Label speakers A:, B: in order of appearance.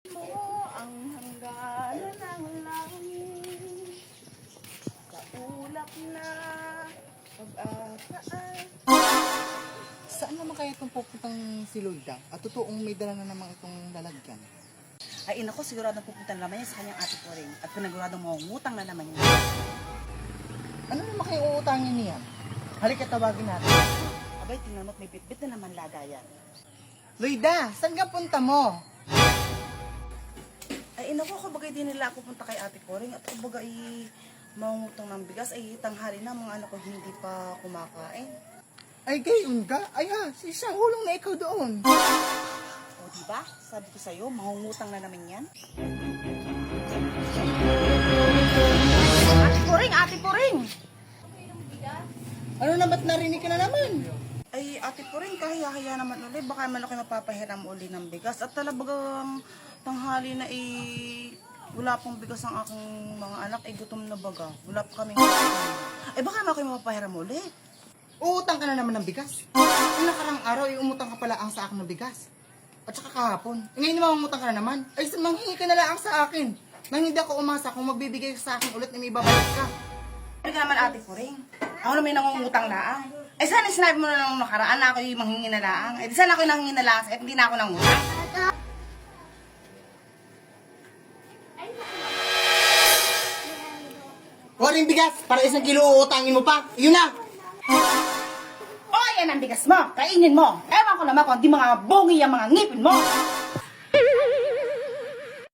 A: Mo ang hangganan ng langit, sa ulap na pag-akaan.
B: Saan naman kaya itong pupuntang si Loida? At totoong may dala na naman itong lalagyan.
C: Ay, inako, siguradong pupunta na naman yan sa kanyang ate ko rin. At paniguradong mangungutang na naman niya.
B: Ano naman kayo uutangin niyan? Halika, tawagin natin.
C: Abay, tingnan mo't may bitbit na naman lagayan.
B: Loida, saan ka punta mo?
C: Ay, inako, kabagay din nila ako punta kay ate ko rin. At kabagay mangungutang ng bigas, ay tanghali na mga anak ko hindi pa kumakain.
B: Ay, gayon ka? Ay si isang hulong na ikaw doon.
C: O, diba? Sabi ko sa'yo, mangungutang na naman yan. Ate ko rin!
B: Ano na ba't narinig ka na naman?
C: Ay, ate ko rin, kahiya-hiya naman ulit. Baka man ako mapapahiram uli ng bigas. At talagang tanghali na wala pong bigas ang aking mga anak. Gutom na baga. Wala pa kaming ay, baka man ako mapapahiram uli.
B: Uutang ka na naman ng bigas. Yung nakarang araw, umutang ka pala ang sa akin ng bigas. At saka kahapon. Ngayon naman umutang ka na naman. Ay, manghingi ka na lang sa akin. Nang hindi ako umasa kung magbibigay ka sa akin ulit na may babalik ka.
C: Ay, naman ate ko rin. Ako naman yung nangungutang laang. Ay, sana sinabi mo na nung nakaraan na ako yung manghingi na laang. Ay, di sana ako yung nanghingi na laang at hindi na ako nangutang.
B: Waring bigas, para isang kilo uutangin mo pa. Yun na.
C: O, yan ang bigas mo. Kainin mo. Ewan ko naman kung di mga bungi ang mga ngipin mo.